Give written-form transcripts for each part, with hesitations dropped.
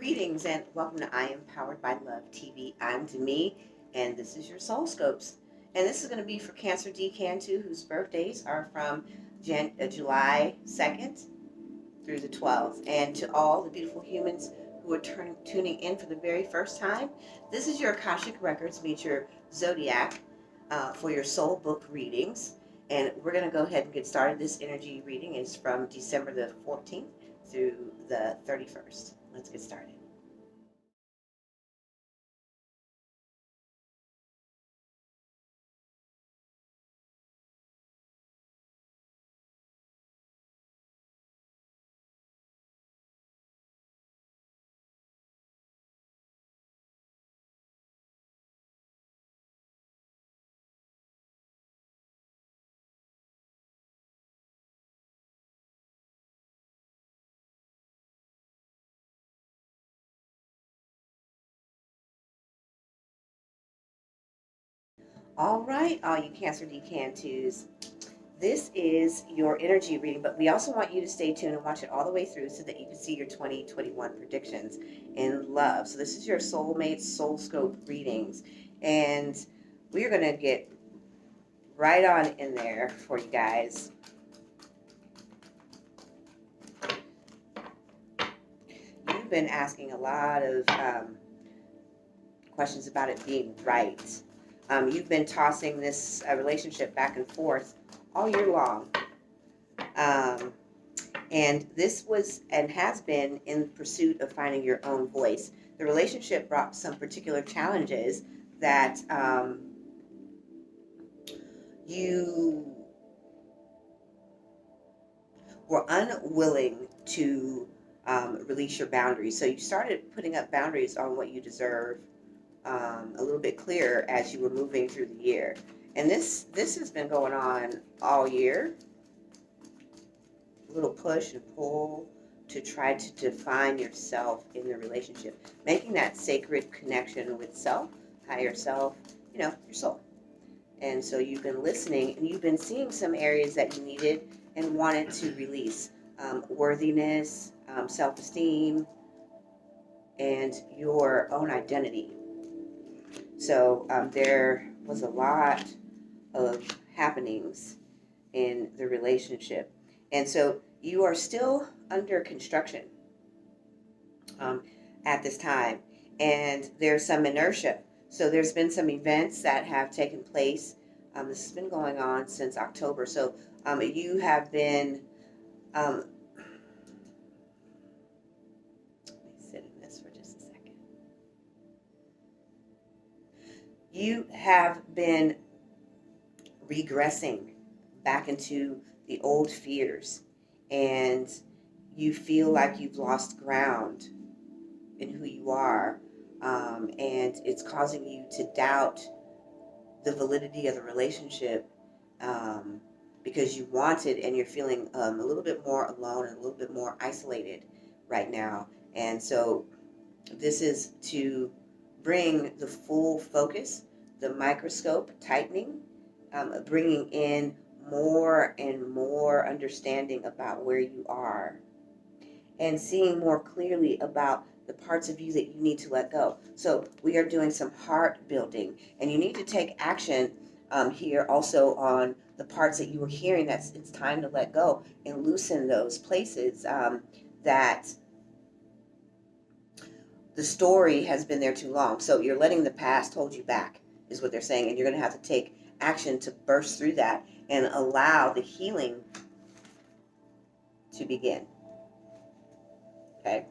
Greetings and welcome to I Am Powered by Love TV. I'm Demi and this is your Soul Scopes. And this is going to be for Cancer Decan2 whose birthdays are from July 2nd through the 12th. And to all the beautiful humans who are tuning in for the very first time, this is your Akashic Records, meet your Zodiac for your soul book readings. And we're going to go ahead and get started. This energy reading is from December the 14th through the 31st. Let's get started. All right, all you Cancer Decan2s, this is your energy reading, but we also want you to stay tuned and watch it all the way through so that you can see your 2021 predictions in love. So this is your Soulmate SOULSCOPE readings, and we are going to get right on in there for you guys. You've been asking a lot of questions about it being right. You've been tossing this relationship back and forth all year long. And this was and has been in pursuit of finding your own voice. The relationship brought some particular challenges that you were unwilling to release your boundaries. So you started putting up boundaries on what you deserve a little bit clearer as you were moving through the year. And this has been going on all year. A little push and pull to try to define yourself in the relationship. Making that sacred connection with self, higher self, your soul. And so you've been listening and you've been seeing some areas that you needed and wanted to release. Worthiness, self-esteem, and your own identity. So there was a lot of happenings in the relationship. And so you are still under construction at this time. And there's some inertia. So there's been some events that have taken place. This has been going on since October. So you have been... let me sit in this for just a second. You have been regressing back into the old fears, and you feel like you've lost ground in who you are, and it's causing you to doubt the validity of the relationship because you wanted and you're feeling a little bit more alone and a little bit more isolated right now. And so this is to bring the full focus, the microscope tightening, bringing in more and more understanding about where you are and seeing more clearly about the parts of you that you need to let go. So we are doing some heart building, and you need to take action here also on the parts that you were hearing that it's time to let go and loosen those places that the story has been there too long. So you're letting the past hold you back is what they're saying, and you're going to have to take action to burst through that and allow the healing to begin. Okay?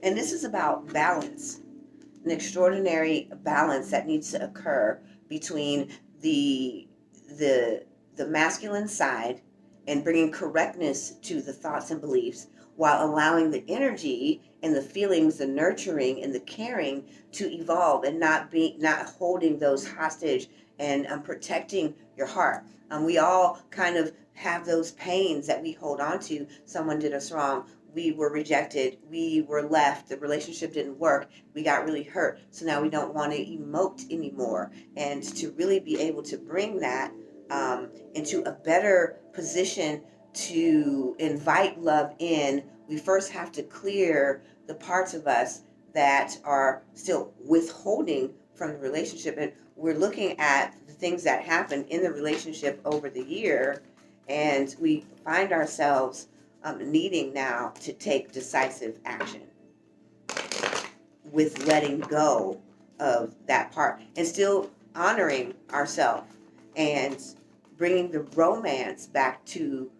And this is about balance, an extraordinary balance that needs to occur between the masculine side and bringing correctness to the thoughts and beliefs while allowing the energy and the feelings, the nurturing and the caring to evolve and not holding those hostage and protecting your heart. We all kind of have those pains that we hold on to. Someone did us wrong. We were rejected. We were left. The relationship didn't work. We got really hurt. So now we don't want to emote anymore. And to really be able to bring that into a better position to invite love in, we first have to clear the parts of us that are still withholding from the relationship. And we're looking at the things that happen in the relationship over the year, and we find ourselves needing now to take decisive action with letting go of that part and still honoring ourselves and bringing the romance back to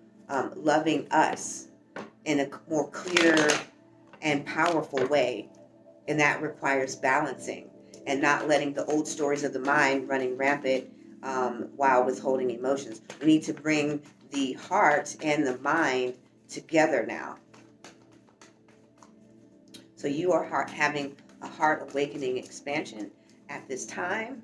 loving us in a more clear and powerful way. And that requires balancing and not letting the old stories of the mind running rampant while withholding emotions. We need to bring the heart and the mind together now. So you are having a heart awakening expansion at this time,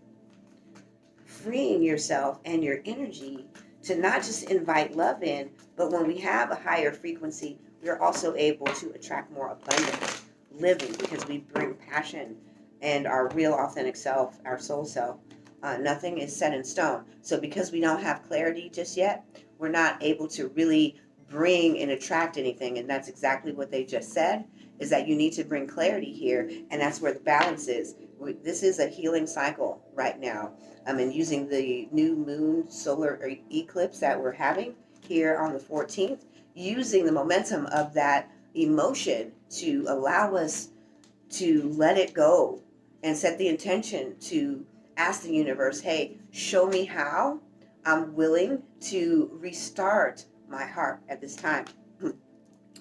freeing yourself and your energy to not just invite love in, but when we have a higher frequency, we are also able to attract more abundant living because we bring passion and our real authentic self, our soul self. Nothing is set in stone. So because we don't have clarity just yet, we're not able to really bring and attract anything. And that's exactly what they just said, is that you need to bring clarity here. And that's where the balance is. This is a healing cycle right now. And using the new moon solar eclipse that we're having here on the 14th, using the momentum of that emotion to allow us to let it go and set the intention to ask the universe, hey, show me how I'm willing to restart my heart at this time.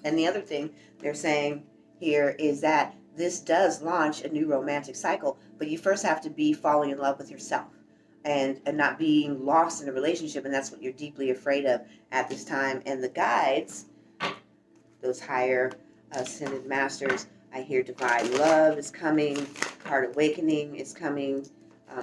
And the other thing they're saying here is that this does launch a new romantic cycle, but you first have to be falling in love with yourself and not being lost in a relationship. And that's what you're deeply afraid of at this time. And the guides, those higher ascended masters, I hear divine love is coming, heart awakening is coming.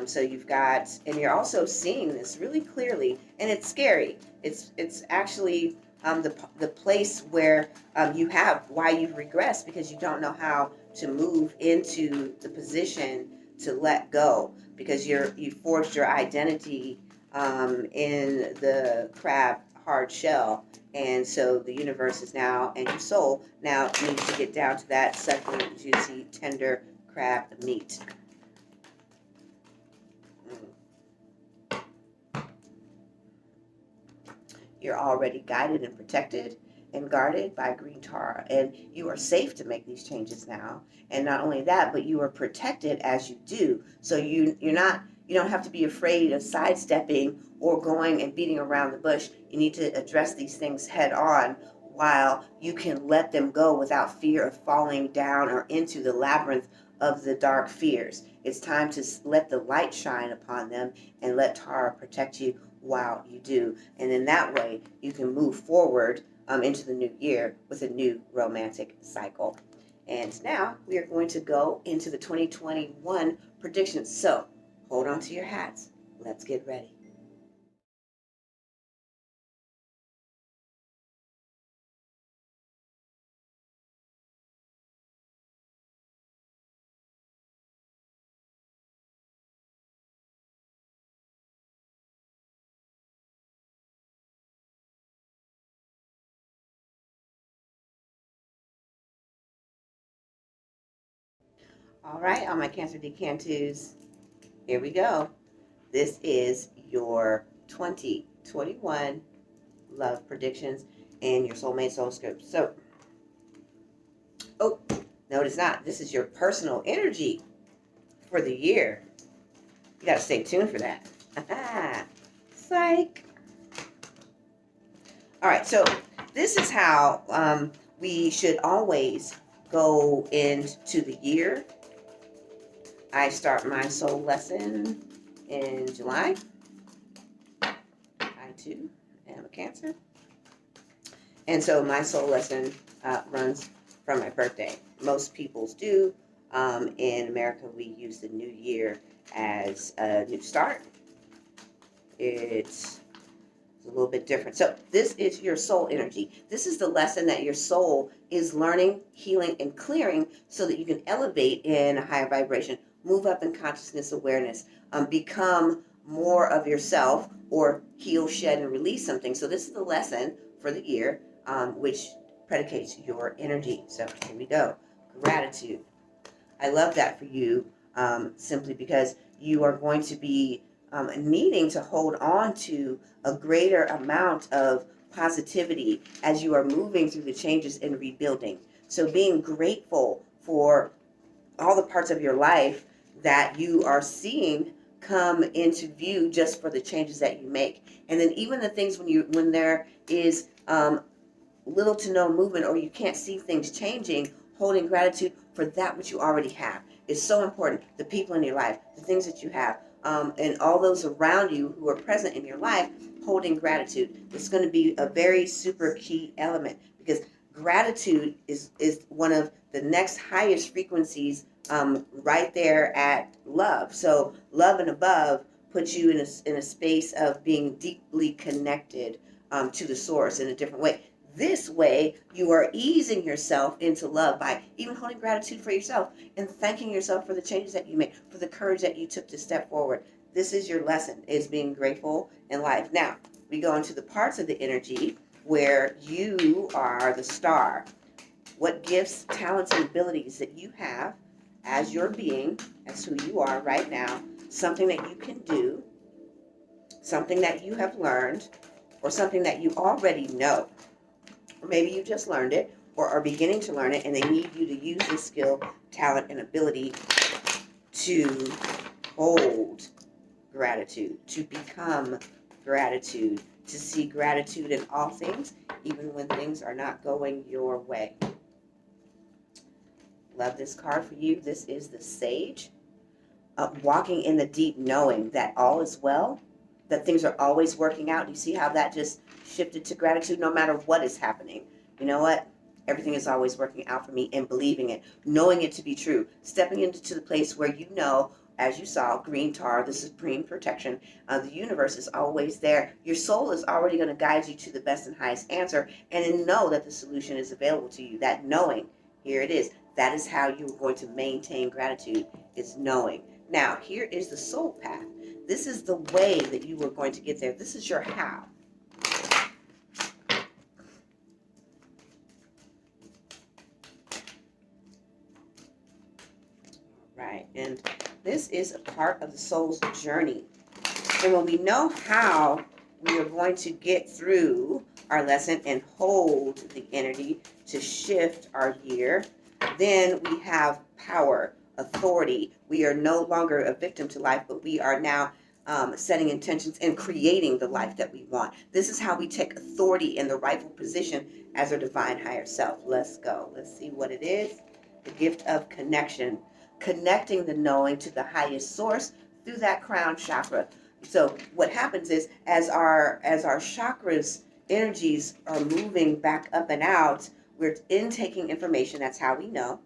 So you've got, and you're also seeing this really clearly, and it's scary. It's actually the place where you have why you've regressed, because you don't know how to move into the position to let go, because you forged your identity in the crab hard shell. And so the universe is now, and your soul now needs to get down to that succulent, juicy, tender crab meat. You're already guided and protected and guarded by green Tara, and you are safe to make these changes now. And not only that, but you are protected as you do. So you don't have to be afraid of sidestepping or going and beating around the bush. You need to address these things head on, while you can let them go without fear of falling down or into the labyrinth of the dark fears. It's time to let the light shine upon them and let Tara protect you while you do. And in that way, you can move forward into the new year with a new romantic cycle. And now we are going to go into the 2021 predictions. So hold on to your hats. Let's get ready. All right, all my Cancer Decantus, here we go. This is your 2021 love predictions and your soulmate SOULSCOPE. So, oh, no, it's not. This is your personal energy for the year. You got to stay tuned for that. Psych. All right, so this is how we should always go into the year. I start my soul lesson in July. I too am a Cancer. And so my soul lesson runs from my birthday. Most people's do. In America, we use the new year as a new start. It's a little bit different. So this is your soul energy. This is the lesson that your soul is learning, healing, and clearing so that you can elevate in a higher vibration, move up in consciousness awareness, become more of yourself, or heal, shed, and release something. So this is the lesson for the year, which predicates your energy. So here we go. Gratitude. I love that for you, simply because you are going to be needing to hold on to a greater amount of positivity as you are moving through the changes and rebuilding. So being grateful for all the parts of your life that you are seeing come into view just for the changes that you make. And then even the things when there is little to no movement, or you can't see things changing, holding gratitude for that which you already have is so important. The people in your life, the things that you have, and all those around you who are present in your life, holding gratitude. It's going to be a very super key element, because gratitude is one of the next highest frequencies, right there at love. So love and above puts you in a space of being deeply connected to the source in a different way. This way, you are easing yourself into love by even holding gratitude for yourself and thanking yourself for the changes that you made, for the courage that you took to step forward. This is your lesson, is being grateful in life. Now, we go into the parts of the energy where you are the star. What gifts, talents, and abilities that you have as your being, as who you are right now, something that you can do, something that you have learned, or something that you already know. Or maybe you just learned it or are beginning to learn it, and they need you to use this skill, talent, and ability to hold gratitude, to become gratitude, to see gratitude in all things, even when things are not going your way. Love this card for you. This is the Sage. Walking in the deep knowing that all is well, that things are always working out. You see how that just shifted to gratitude no matter what is happening. You know what? Everything is always working out for me, and believing it, knowing it to be true, stepping into the place where you know, as you saw, green tar, the supreme protection. The universe is always there. Your soul is already going to guide you to the best and highest answer, and then know that the solution is available to you. That knowing, here it is. That is how you're going to maintain gratitude, is knowing. Now, here is the soul path. This is the way that you are going to get there. This is your how. Right, and this is a part of the soul's journey. And when we know how we are going to get through our lesson and hold the energy to shift our year, then we have power, authority. We are no longer a victim to life, but we are now setting intentions and creating the life that we want. This is how we take authority in the rightful position as our divine higher self. Let's go. Let's see what it is. The gift of connection. Connecting the knowing to the highest source through that crown chakra. So what happens is, as our chakras energies are moving back up and out, we're intaking information. That's how we know.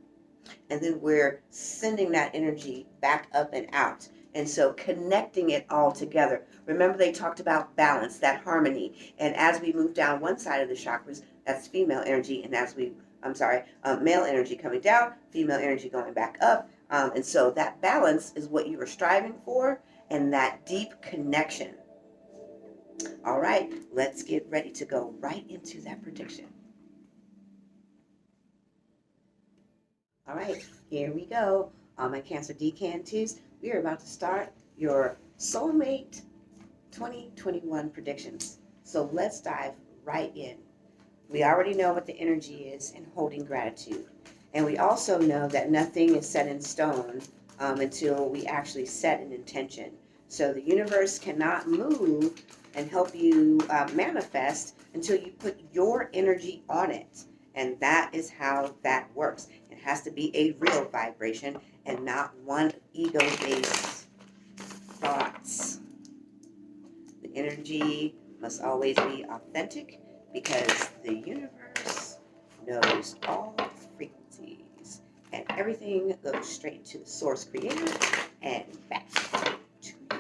And then we're sending that energy back up and out. And so connecting it all together. Remember, they talked about balance, that harmony. And as we move down one side of the chakras, that's female energy. And as we, male energy coming down, female energy going back up. And so that balance is what you are striving for, and that deep connection. All right, let's get ready to go right into that prediction. All right, here we go. All my Cancer Decantees, we are about to start your Soulmate 2021 predictions. So let's dive right in. We already know what the energy is in holding gratitude. And we also know that nothing is set in stone until we actually set an intention. So the universe cannot move and help you manifest until you put your energy on it. And that is how that works. It has to be a real vibration and not one ego-based thoughts. The energy must always be authentic, because the universe knows all frequencies, and everything goes straight to the source creator and back to you.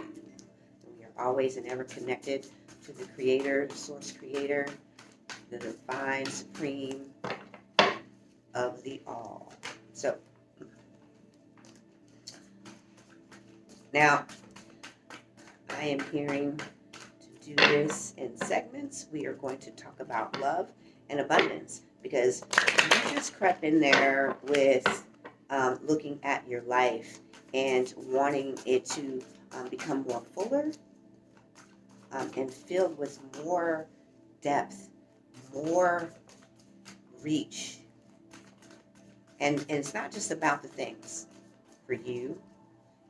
We are always and ever connected to the creator, the source creator, the divine supreme of the all. So now I am hearing to do this in segments. We are going to talk about love and abundance, because you just crept in there with looking at your life and wanting it to become more fuller and filled with more depth, more reach. And it's not just about the things for you.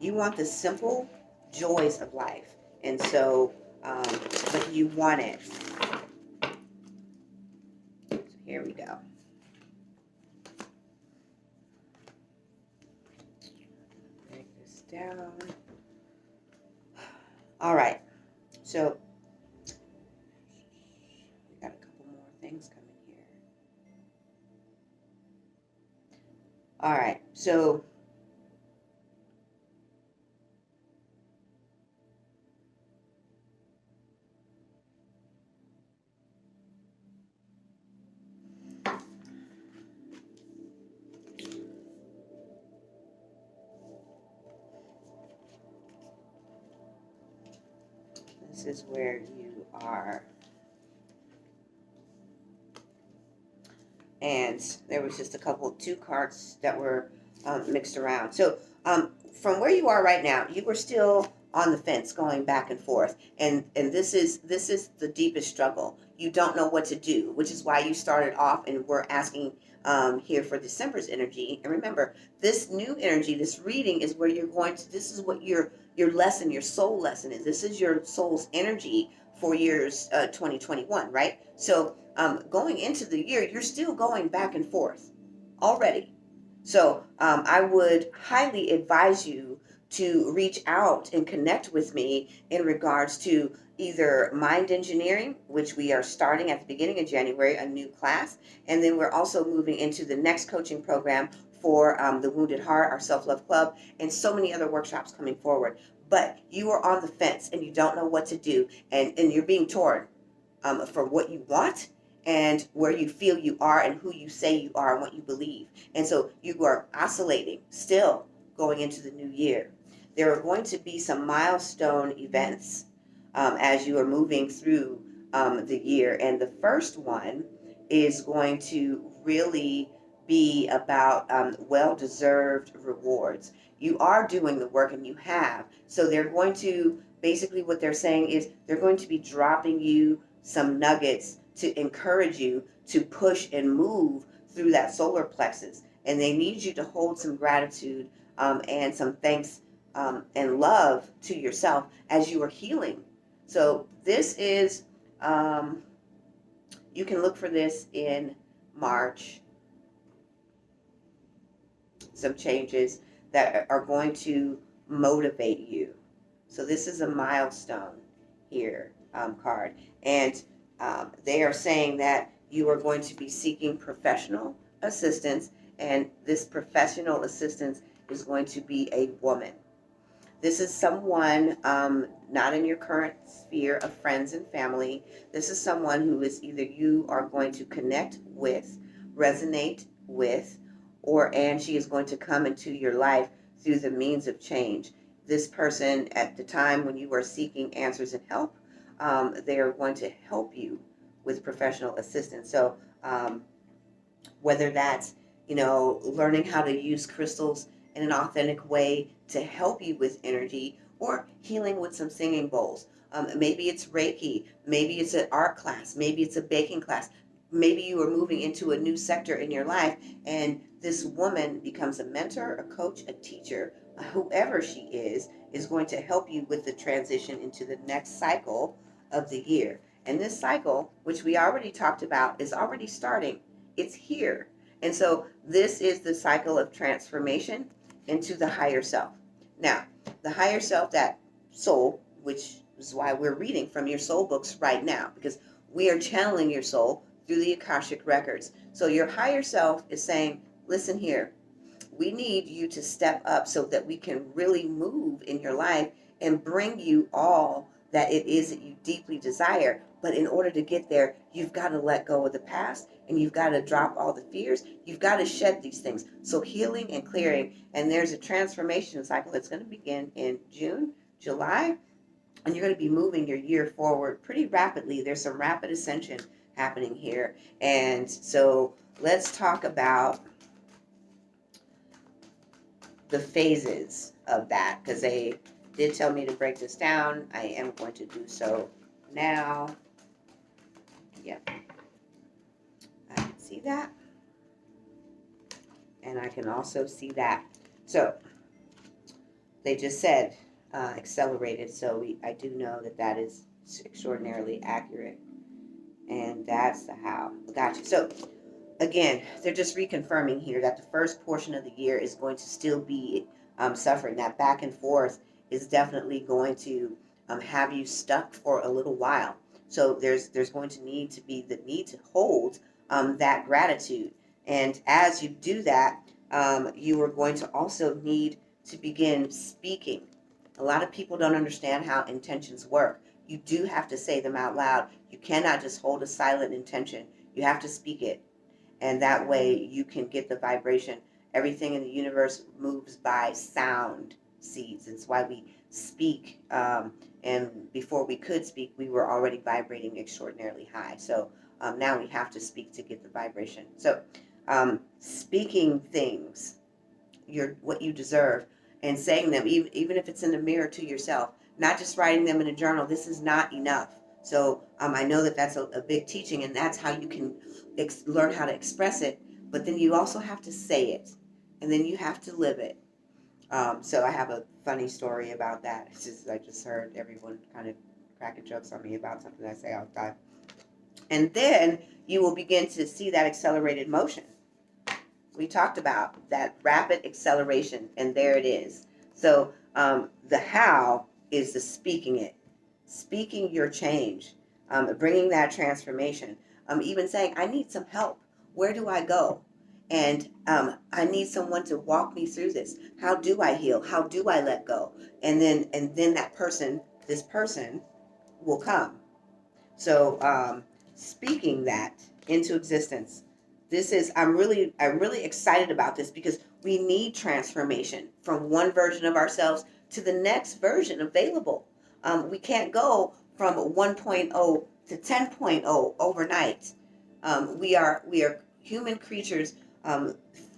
You want the simple joys of life. And so, but you want it. So here we go. Break this down. All right. So, we got a couple more things coming here. All right. So, this is where you are. And there was just two cards that were mixed around. So from where you are right now, you were still on the fence, going back and forth. And this is the deepest struggle. You don't know what to do, which is why you started off and we're asking here for December's energy. And remember, this new energy, this reading is where you're going to, this is what your lesson, your soul lesson is. This is your soul's energy for years 2021, right? So going into the year, you're still going back and forth already. So I would highly advise you to reach out and connect with me in regards to either mind engineering, which we are starting at the beginning of January, a new class. And then we're also moving into the next coaching program for the Wounded Heart, our self-love club, and so many other workshops coming forward. But you are on the fence and you don't know what to do, and you're being torn for what you want and where you feel you are and who you say you are and what you believe. And so you are oscillating still going into the new year. There are going to be some milestone events as you are moving through the year. And the first one is going to really be about well-deserved rewards. You are doing the work and you have. So they're going to, basically what they're saying is they're going to be dropping you some nuggets to encourage you to push and move through that solar plexus. And they need you to hold some gratitude and some thanks and love to yourself as you are healing. So this is, you can look for this in March. Some changes that are going to motivate you. So this is a milestone here card. And they are saying that you are going to be seeking professional assistance, and this professional assistance is going to be a woman. This is someone not in your current sphere of friends and family. This is someone who is either you are going to connect with, resonate with, and she is going to come into your life through the means of change. This person, at the time when you are seeking answers and help, they are going to help you with professional assistance. So whether that's, learning how to use crystals in an authentic way to help you with energy, or healing with some singing bowls. Maybe it's Reiki, maybe it's an art class, maybe it's a baking class. Maybe you are moving into a new sector in your life, and this woman becomes a mentor, a coach, a teacher, whoever she is going to help you with the transition into the next cycle of the year. And this cycle, which we already talked about, is already starting. It's here. And so this is the cycle of transformation into the higher self. Now, the higher self, that soul, which is why we're reading from your soul books right now, because we are channeling your soul through the Akashic Records. So your higher self is saying, listen here, we need you to step up so that we can really move in your life and bring you all that it is that you deeply desire. But in order to get there, you've got to let go of the past, and you've got to drop all the fears. You've got to shed these things. So healing and clearing, and there's a transformation cycle that's going to begin in June, July, and you're going to be moving your year forward pretty rapidly. There's some rapid ascension happening here. And so let's talk about the phases of that, because they did tell me to break this down. I am going to do so now. Yep, I can see that, and I can also see that. So they just said accelerated, so I do know that that is extraordinarily accurate, and that's the how. Gotcha. So again, they're just reconfirming here that the first portion of the year is going to still be suffering. That back and forth is definitely going to have you stuck for a little while. So there's going to need to be the need to hold that gratitude. And as you do that, you are going to also need to begin speaking. A lot of people don't understand how intentions work. You do have to say them out loud. You cannot just hold a silent intention. You have to speak it. And that way you can get the vibration. Everything in the universe moves by sound seeds. It's why we speak. And before we could speak, we were already vibrating extraordinarily high. So now we have to speak to get the vibration. So speaking things, what you deserve, and saying them, even if it's in the mirror to yourself, not just writing them in a journal. This is not enough. So I know that that's a big teaching, and that's how you can learn how to express it. But then you also have to say it, and then you have to live it. So I have a funny story about that. It's just I just heard everyone kind of cracking jokes on me about something I say all the time. And then you will begin to see that accelerated motion. We talked about that rapid acceleration, and there it is. So the how is the speaking it, speaking your change, bringing that transformation, even saying, I need some help. Where do I go? And I need someone to walk me through this. How do I heal? How do I let go? And then this person will come. So speaking that into existence. I'm really excited about this, because we need transformation from one version of ourselves to the next version available. We can't go from 1.0 to 10.0 overnight. We are human creatures,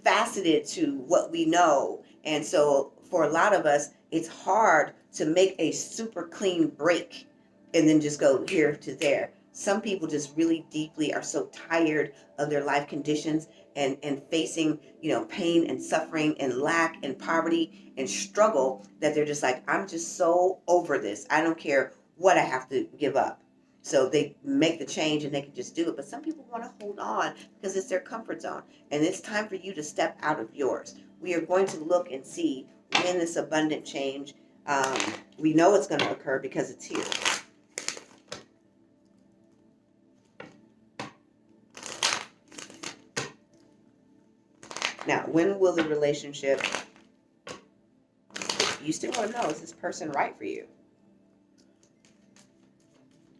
faceted to what we know. And so for a lot of us, it's hard to make a super clean break and then just go here to there. Some people just really deeply are so tired of their life conditions and facing, pain and suffering and lack and poverty and struggle, that they're just like, I'm just so over this. I don't care what I have to give up. So they make the change and they can just do it. But some people want to hold on because it's their comfort zone. And it's time for you to step out of yours. We are going to look and see when this abundant change, we know it's going to occur because it's here. Now, when will the relationship, you still want to know, is this person right for you?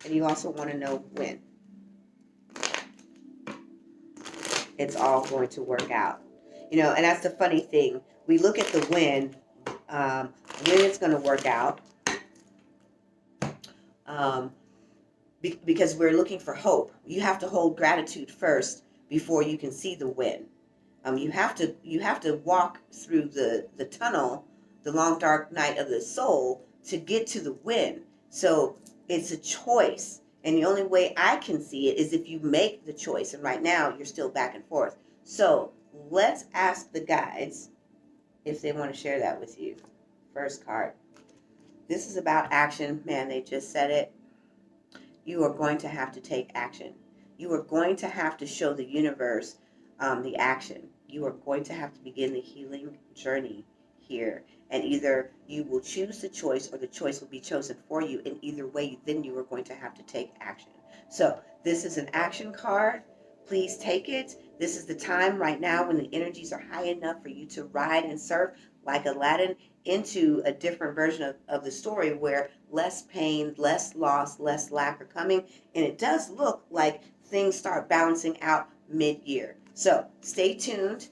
And you also want to know when. It's all going to work out. And that's the funny thing. We look at the when it's going to work out, because we're looking for hope. You have to hold gratitude first before you can see the when. You have to walk through the tunnel, the long dark night of the soul, to get to the when. So it's a choice. And the only way I can see it is if you make the choice. And right now you're still back and forth. So let's ask the guides if they want to share that with you. First card. This is about action. Man, they just said it. You are going to have to take action. You are going to have to show the universe the action. You are going to have to begin the healing journey here. And either you will choose the choice or the choice will be chosen for you. In either way, then you are going to have to take action. So this is an action card. Please take it. This is the time right now when the energies are high enough for you to ride and surf like Aladdin into a different version of the story, where less pain, less loss, less lack are coming. And it does look like things start balancing out mid-year. So stay tuned.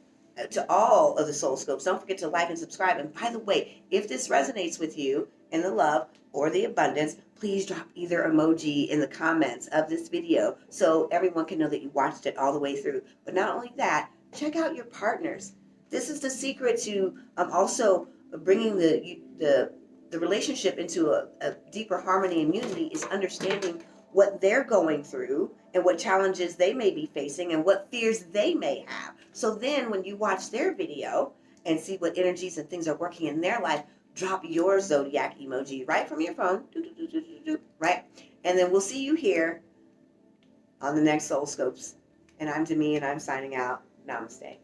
to all of the Soul Scopes. Don't forget to like and subscribe. And by the way, if this resonates with you in the love or the abundance, please drop either emoji in the comments of this video so everyone can know that you watched it all the way through. But not only that, check out your partners. This is the secret to also bringing the relationship into a deeper harmony and unity, is understanding what they're going through and what challenges they may be facing and what fears they may have. So then when you watch their video and see what energies and things are working in their life, drop your zodiac emoji right from your phone, right? And then we'll see you here on the next Soul Scopes. And I'm Demi, and I'm signing out. Namaste.